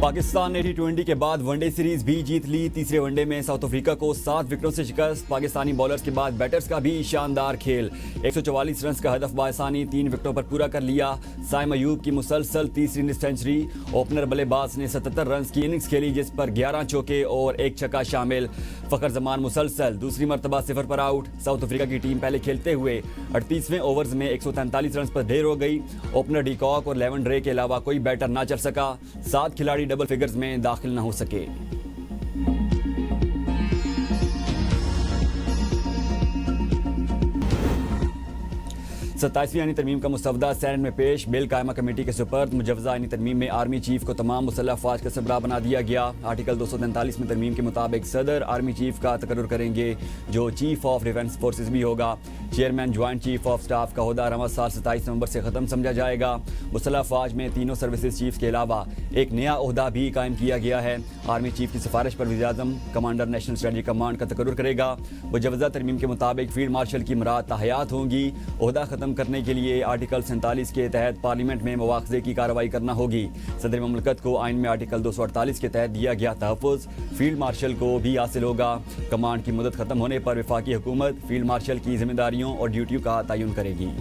पाकिस्तान ने टी20 के बाद वनडे सीरीज भी जीत ली। तीसरे वनडे में साउथ अफ्रीका को 7 विकेटों से शिकस्त। पाकिस्तानी बॉलर्स के बाद बैटर्स का भी शानदार खेल। 144 रन का हदफ बासानी 3 विकेटों पर पूरा कर लिया। साइम अयूब की मुसलसल तीसरी सेंचुरी। ओपनर बल्लेबाज ने 77 रन की इनिंग्स खेली, जिस पर 11 चौके और 1 छक्का शामिल। फखर जमान मुसलसल दूसरी मरतबा 0 पर आउट। साउथ अफ्रीका की टीम पहले खेलते हुए 38वें ओवर्स में 143 रन पर ढेर हो गई। ओपनर डीकॉक और लेवन ड्रे के अलावा कोई बैटर ना चल सका। 7 खिलाड़ी डबल फिगर्स में दाखिल न हो सके। 27वीं आईनी तरमीम का मुसवदा सेनेट में पेश। बिल कायमा कमेटी के सुपर्द। मुजवजा आईनी तरमीम में आर्मी चीफ को तमाम मुसल्लह अफवाज का सरबराह बना दिया गया। आर्टिकल 243 में तरमीम के मुताबिक सदर आर्मी चीफ का तकर्रुर करेंगे, जो चीफ ऑफ डिफेंस फोर्सेज भी होगा। Chairman joint chief of staff का ओहदा रवा साल 27 नवंबर से खत्म समझा जाएगा। मुसल्लह अफवाज में तीनों सर्विसेज चीफ के अलावा एक नया ओहदा भी कायम किया गया है। आर्मी चीफ की सिफारिश पर वज़ीर-ए-आज़म कमांडर नेशनल स्ट्रेटजी कमांड का तकर्रुर करेगा। मुजवजा तरमीम के मुताबिक फील्ड मार्शल की मुराद ताहयात होंगी। ओहदा खत्म करने के लिए आर्टिकल 47 के तहत पार्लियामेंट में मुआवजे की कार्रवाई करना होगी। सदर ममलकत को आइन में आर्टिकल 248 के तहत दिया गया तहफ़्फ़ुज़ फील्ड मार्शल को भी हासिल होगा। कमांड की मुद्दत खत्म होने पर वफाकी हुकूमत फील्ड मार्शल की जिम्मेदारियों और ड्यूटियों का तयन करेगी।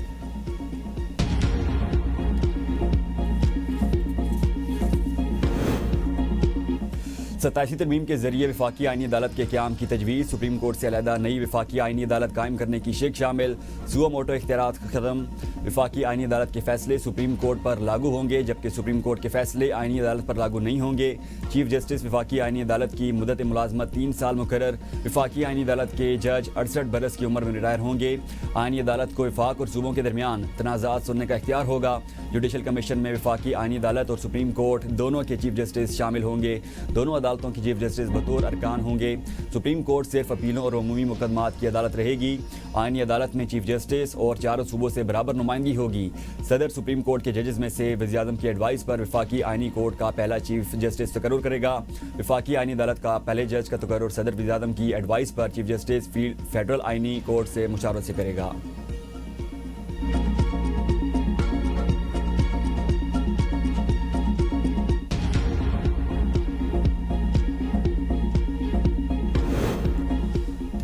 27वीं तरमीम के जरिए वफाकी आईनी अदालत के क़याम की तजवीज़। सुप्रीम कोर्ट से अलहदा नई वफाकी आईनी अदालत कायम करने की शिक शामिल। सुओ मोटो इख्तियारात खत्म। वफाकी आईनी अदालत के फैसले सुप्रीम कोर्ट पर लागू होंगे, जबकि सुप्रीम कोर्ट के फैसले आईनी अदालत पर लागू नहीं होंगे। चीफ जस्टिस वफाकी आईनी अदालत की मुद्दत मुलाजमत 3 साल मुकर्रर। वफाकी आईनी अदालत के जज 68 बरस की उम्र में रिटायर होंगे। आईनी अदालत को वफाक और सूबों के दरमियान तनाज़ात सुनने का इख्तियार होगा। जुडिशल कमीशन में वफाकी आईनी अदालत और सुप्रीम कोर्ट दोनों के चीफ जस्टिस शामिल होंगे। दोनों अदालतों के चीफ जस्टिस बतौर अरकान होंगे। सुप्रीम कोर्ट सिर्फ अपीलों और अमूमी मुकदमात की अदालत रहेगी। आईनी अदालत में चीफ जस्टिस और 4 सूबों से बराबर नुमाइंदगी होगी। सदर सुप्रीम कोर्ट के जजेस में से वज़ीर-ए-आज़म की एडवाइस पर वफाकी आईनी कोर्ट का पहला चीफ जस्टिस तकर्रुर करेगा। वफाकी आईनी अदालत का पहले जज का तकर्रुर सदर वज़ीर-ए-आज़म की एडवाइस पर चीफ जस्टिस फेडरल आईनी कोर्ट से मुशावरत से करेगा।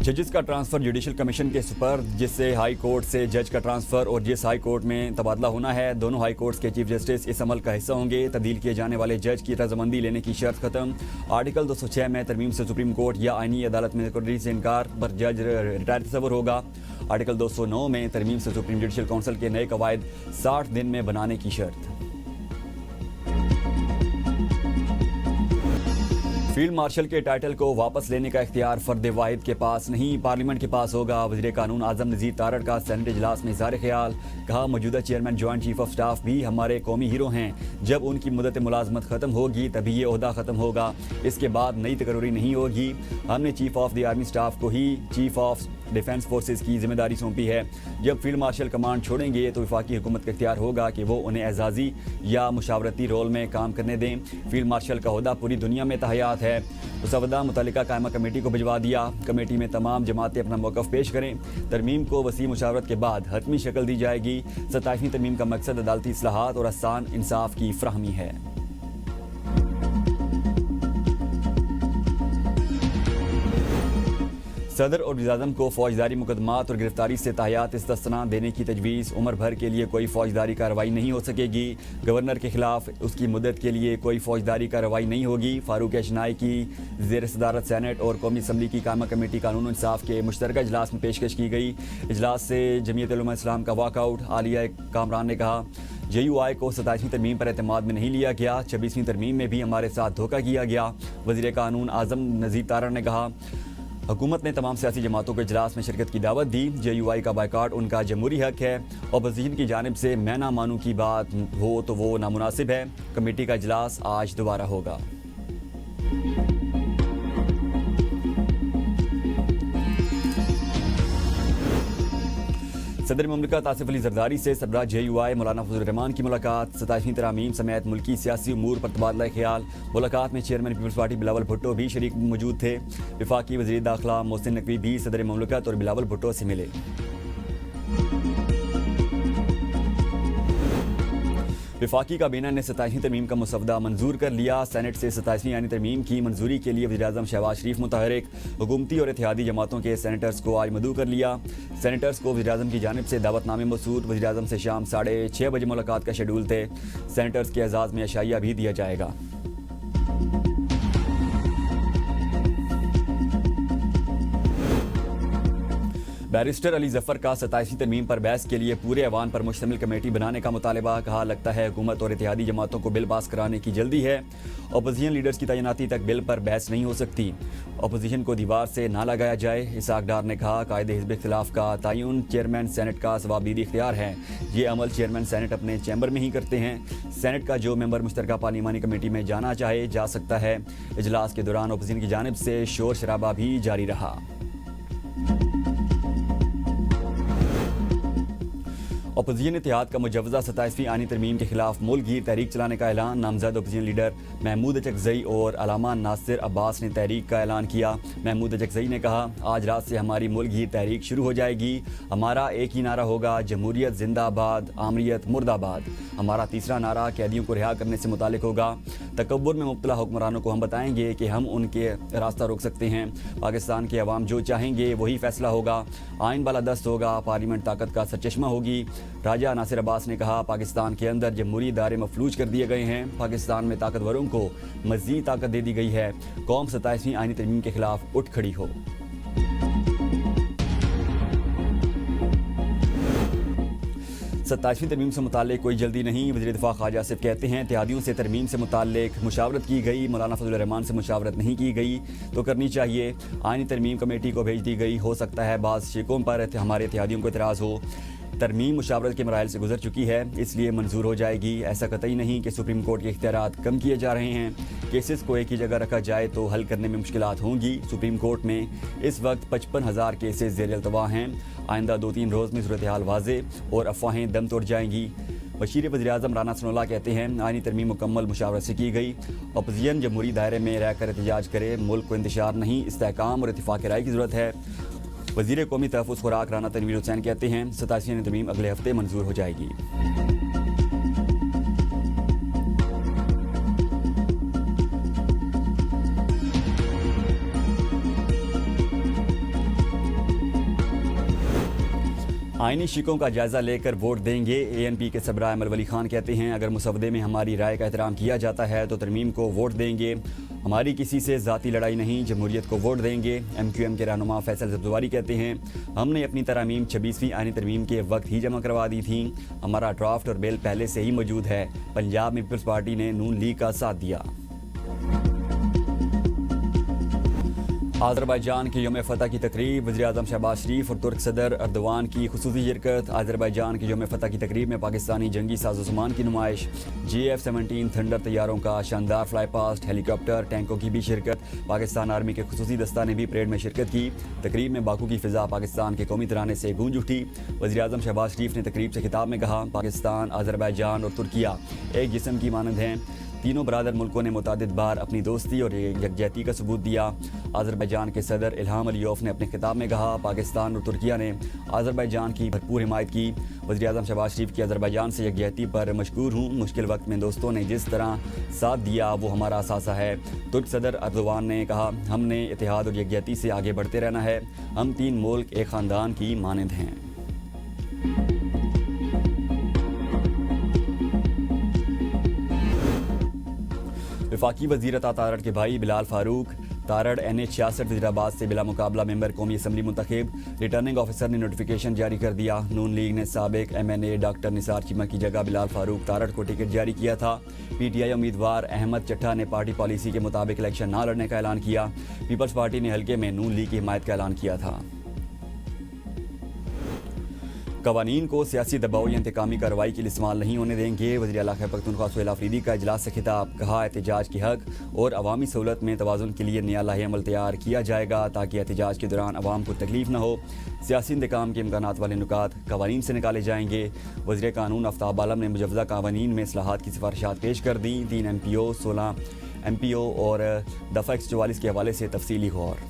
जजेस का ट्रांसफ़र जुडिशल कमीशन के सुपर्द, जिससे हाई कोर्ट से जज का ट्रांसफ़र और जिस हाई कोर्ट में तबादला होना है, दोनों हाई कोर्ट्स के चीफ जस्टिस इस अमल का हिस्सा होंगे। तब्दील किए जाने वाले जज की रजामंदी लेने की शर्त खत्म। आर्टिकल 206 में तरमीम से सुप्रीम कोर्ट या आईनी अदालत में तकर्री से इनकार पर जज रिटायर तस्वर होगा। आर्टिकल 209 में तरमीम से सुप्रीम जुडिशल काउंसिल के नए कवायद 60 दिन में बनाने की शर्त। फील्ड मार्शल के टाइटल को वापस लेने का इख्तियार फर्द वाहिद के पास नहीं, पार्लियामेंट के पास होगा। वज़ीर कानून आज़म नज़ीर तारड़ का सेनेट इजलास में इज़हार ख्याल। कहा, मौजूदा chairman joint chief of staff भी हमारे कौमी हीरो हैं। जब उनकी मुद्दत मुलाजमत ख़त्म होगी तभी ये ओहदा ख़त्म होगा। इसके बाद नई तकर्री नहीं होगी। हमने chief of the army staff को ही चीफ ऑफ डिफेंस फोर्सेज की जिम्मेदारी सौंपी है। जब फील्ड मार्शल कमांड छोड़ेंगे तो वफाकी हुकूमत का इख्तियार होगा कि वो उन्हें एजाजी या मुशावरती रोल में काम करने दें। फील्ड मार्शल का ओहदा पूरी दुनिया में तहयात है। मुसवदा मुतल्लिका कायमा कमेटी को भिजवा दिया। कमेटी में तमाम जमातें अपना मौक़िफ़ पेश करें। तरमीम को वसी मुशावरत के बाद हतमी शक्ल दी जाएगी। 27वीं तरमीम का मकसद अदालती इस्लाहात और आसान इंसाफ की फ्राहमी है। सदर और वज़ीर-ए-आज़म को फौजदारी मुकदमात और गिरफ्तारी से ताहयात इस्तिस्ना देने की तजवीज़। उम्र भर के लिए कोई फौजदारी कार्रवाई नहीं हो सकेगी। गवर्नर के खिलाफ उसकी मुद्दत के लिए कोई फौजदारी कार्रवाई नहीं होगी। फारूक अशनाई की ज़ेर सदारत सेनेट और कौमी असम्बली की कायमा कमेटी कानून और इंसाफ के मुश्तरका इजलास में पेशकश की गई। इजलास से जमीयत उलमा इस्लाम का वॉकआउट। आलिया कामरान ने कहा, JUI को 27वीं तरमीम पर एतमाद में नहीं लिया गया। 26वीं तरमीम में भी हमारे साथ धोखा किया गया। वज़ीर कानून आज़म नज़ीर तारड़ ने कहा, हुकूमत ने तमाम सियासी जमातों को इजलास में शिरकत की दावत दी। JUI का बायकाट उनका जमहूरी हक है। अपोजिशन की जानिब से मैं ना मानूं की बात हो तो वो नामुनासिब है। कमेटी का इजलास आज दोबारा होगा। सदर ममलिकत आसिफ अली जरदारी से सरबराह JUI मौलाना फजल रहमान की मुलाकात। 27वीं तरामीम समेत मुल्की सियासी उमूर पर तबादला ख्याल। मुलाकात में chairman peoples party Bilawal Bhutto भी शरीक मौजूद थे। वफाकी वज़ीर दाखिला मोहसिन नकवी भी सदर ममलिकत और बिलावल भुट्टो से मिले। वफाकी काबीना ने 27वीं तरमीम का मसवदा मंजूर कर लिया। सेनेट से 27वीं आईनी तरमीम की मंजूरी के लिए वज़ीर-ए-आज़म शहबाज शरीफ मुतहरिक। हुकूमती और इत्तेहादी जमातों के सेनेटर्स को आज मदऊ कर लिया। सेनेटर्स को वज़ीर-ए-आज़म की जानिब से दावतनामे मौसूल। वज़ीर-ए-आज़म से शाम 6:30 बजे मुलाकात का शेड्यूल थे। सेनेटर्स के एजाज़ में अशाइया भी दिया जाएगा। बैरिस्टर अली जफर का 27वीं तरमीम पर बहस के लिए पूरे ऐवान पर मुश्तमिल कमेटी बनाने का मुतालबा। कहा, लगता है हुकूमत और इत्तेहादी जमातों को बिल पास कराने की जल्दी है। अपोजिशन लीडर्स की तैनाती तक बिल पर बहस नहीं हो सकती। अपोजिशन को दीवार से ना लगाया जाए। इसाक डार ने कहा, कायदे हिज़्ब इख्तिलाफ का तयन चेयरमैन सेनेट का सवाबदीदी इख्तियार है। ये अमल चेयरमैन सेनेट अपने चैम्बर में ही करते हैं। सेनेट का जो मेंबर मुश्तरका पार्लिमानी कमेटी में जाना चाहे जा सकता है। इजलास के दौरान अपोजिशन की जानिब से शोर शराबा भी जारी रहा। अपोजिशन इत्तेहाद का मुजव्वज़ा 27वीं आईनी तरमीम के खिलाफ मुल्क गिर तहरीक चलाने का ऐलान। नामजद अपोजिशन लीडर महमूद अचकज़ई और अलामा नासिर अब्बास ने तहरीक का ऐलान किया। महमूद अचकज़ई ने कहा, आज रात से हमारी मुल्क गिर तहरीक शुरू हो जाएगी। हमारा एक ही नारा होगा, जमहूरियत जिंदाबाद, आमरीत मुर्दाबाद। हमारा तीसरा नारा कैदियों को रिहा करने से मुतालिक होगा। तकब्बुर में मुब्तला हुक्मरानों को हम बताएंगे कि हम उनके रास्ता रोक सकते हैं। पाकिस्तान के अवाम जो चाहेंगे वही फैसला होगा। आइन बाला दस्त होगा। पार्लियामेंट ताकत का सरचश्मा होगी। राजा नासिर अब्बास ने कहा, पाकिस्तान के अंदर जमहूरी इदारे मफलूज कर दिए गए हैं। पाकिस्तान में ताकतवरों को मज़ीद ताकत दे दी गई है। कौम 27वीं आईनी तरमीम के खिलाफ उठ खड़ी हो। सत्ताईसवीं तरमीम से मुताल्लिक कोई जल्दी नहीं। वज़ीर दिफा ख्वाजा आसिफ कहते हैं, इत्तेहादियों से तरमीम से मुताल्लिक मुशावरत की गई। मौलाना फजल रहमान से मुशावरत नहीं की गई तो करनी चाहिए। आईनी तरमीम कमेटी को भेज दी गई। हो सकता है बाज़ शिकों पर हमारे इत्तेहादियों को एतराज़ हो। तरमीम मुशावरत के मराइल से गुजर चुकी है, इसलिए मंजूर हो जाएगी। ऐसा कतई नहीं कि सुप्रीम कोर्ट के इख्तियारात कम किए जा रहे हैं। केसेस को एक ही जगह रखा जाए तो हल करने में मुश्किलात होंगी। सुप्रीम कोर्ट में इस वक्त 55,000 केसेस ज़ेर अल्तवा हैं। आइंदा 2-3 रोज़ में सूरत हाल वाज़े और अफवाहें दम तोड़ जाएंगी। बशीर वज़ीर-ए-आज़म राना सनाउल्लाह कहते हैं, आईनी तरमीम मुकम्मल मुशावरत से की गई। अपोजिशन जमहूरी दायरे में रहकर एहतजाज करे। मुल्क को इंतशार नहीं, इस्तेहकाम और इत्तिफाक़ राय की ज़रूरत है। वज़ीर कौमी तहफ़्फ़ुज़ खुराक राना तनवीर हुसैन कहते हैं, 27वीं तरमीम अगले हफ्ते मंजूर हो जाएगी। आईनी शिकों का जायज़ा लेकर वोट देंगे। ANP के सरबराह अमर वली खान कहते हैं, अगर मुसवदे में हमारी राय का एहतराम किया जाता है तो तरमीम को वोट देंगे। हमारी किसी से ज़ाती लड़ाई नहीं, जमहूरियत को वोट देंगे। MQM के रहनुमा फैसल ज़ब्ज़वारी कहते हैं, हमने अपनी तरमीम 26वीं आईनी तरमीम के वक्त ही जमा करवा दी थी। हमारा ड्राफ्ट और बिल पहले से ही मौजूद है। पंजाब में पीपल्स पार्टी ने नून लीग का साथ दिया। अज़रबैजान के यौम फ़तह की तकरीब। वज़ीर-ए-आज़म शहबाज शरीफ और तुर्क सदर अर्दवान की खुसूसी शिरकत। अज़रबैजान के यौम फ़तह की तकरीब में पाकिस्तानी जंगी साज़ो-सामान की नुमाइश। JF-17 थंडर तैयारों का शानदार फ्लाई पास्ट, हेलीकॉप्टर, टैंकों की भी शिरकत। पाकिस्तान आर्मी के खुसूसी दस्ता ने भी परेड में शिरकत की। तकरीब में बाकू की फ़िज़ा पाकिस्तान के कौमी तराने से गूंज उठी। वज़ीर-ए-आज़म शहबाज शरीफ ने तकरीब से खिताब में कहा, पाकिस्तान, अज़रबैजान और तुर्किया एक जिस्म की मानंद हैं। तीनों बरादर मुल्कों ने मुतादिद बार अपनी दोस्ती और यकजहती का सबूत दिया। अज़रबैजान के सदर इल्हाम अलियोफ ने अपने खिताब में कहा, पाकिस्तान और तुर्किया ने अज़रबैजान की भरपूर हिमायत की। वज़ीर-ए-आज़म शहबाज शरीफ की अज़रबैजान से यकजहती पर मशकूर हूँ। मुश्किल वक्त में दोस्तों ने जिस तरह साथ दिया वो हमारा असासा है। तुर्क सदर अर्दवान ने कहा, हमने इत्तेहाद और यकजहती से आगे बढ़ते रहना है। हम 3 मुल्क एक ख़ानदान की मानंद हैं। वफाकी वज़ीर अता तारड़ के भाई बिलाल फारूक तारड़ NH-66 वज़ीराबाद से बिला मुकाबला मेंबर कौमी असम्बली मुंतखब। रिटर्निंग ऑफिसर ने नोटिफिकेशन जारी कर दिया। नून लीग ने साबिक MNA डॉक्टर निसार चीमा की जगह बिलाल फारूक तारड़ को टिकट जारी किया था। PTI उम्मीदवार अहमद चट्टा ने पार्टी पॉलिसी के मुताबिक इलेक्शन ना लड़ने का ऐलान किया। पीपल्स पार्टी ने हल्के में नून लीग की हिमायत का ऐलान किया था। कवानीन को सियासी दबाव या इंतकामी कार्रवाई के लिए इस्तेमाल नहीं होने देंगे। वज़ीर आला खैबर पख्तूनख्वा सुहेल आफरीदी का इजलास से खिताब। कहा, एहतजाज के हक और अवामी सहूलत में तवाज़ुन के लिए नया लाहे अमल तैयार किया जाएगा ताकि एहतजाज के दौरान अवाम को तकलीफ न हो। सियासी इंतकाम के इम्कानात वाले नुकात कवानीन से निकाले जाएंगे। वज़ीर कानून आफ्ताब आलम ने मुजव्वज़ा कवानीन में इस्लाहात की सिफारिशात पेश कर दी। 3 MPO 16 MPO और दफ़ा 144 के हवाले से तफसीली गौर।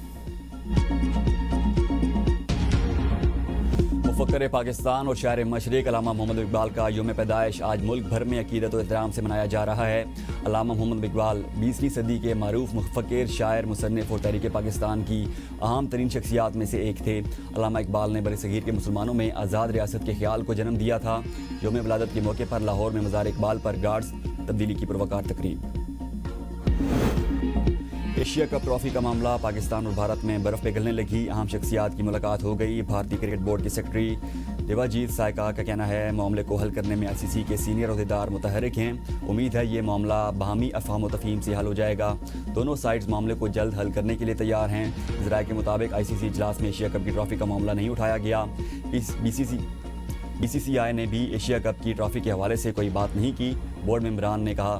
मुफक्कर पाकिस्तान और शायर मशरिक अल्लामा मोहम्मद इकबाल का यौम पैदाइश आज मुल्क भर में अकीदत और एहतराम से मनाया जा रहा है। अल्लामा मोहम्मद इकबाल 20वीं सदी के मारूफ मुफक्किर, शायर, मुसन्निफ और तहरीक पाकिस्तान की अहम तरीन शख्सियात में से एक थे। अल्लामा इकबाल ने बरसगीर के मुसलमानों में आज़ाद रियासत के ख्याल को जन्म दिया था। यौम विलादत के मौके पर लाहौर में मज़ार इकबाल पर गार्ड्स तब्दीली की पुरवकार तकरीब। एशिया कप ट्रॉफी का मामला, पाकिस्तान और भारत में बर्फ़ पिघलने लगी, अहम शख्सियात की मुलाकात हो गई। भारतीय क्रिकेट बोर्ड के सेक्रेटरी देवाजीत सायका का कहना है मामले को हल करने में ICC के सीनियर अहदेदार मुतहरिक हैं। उम्मीद है ये मामला बाहमी अफ़हाम व तफ़हीम से हल हो जाएगा। दोनों साइड्स मामले को जल्द हल करने के लिए तैयार हैं। ज़राए के मुताबिक ICC इजलास में एशिया कप की ट्रॉफी का मामला नहीं उठाया गया। BCCI ने भी एशिया कप की ट्रॉफी के हवाले से कोई बात नहीं की। बोर्ड मेंबरान ने कहा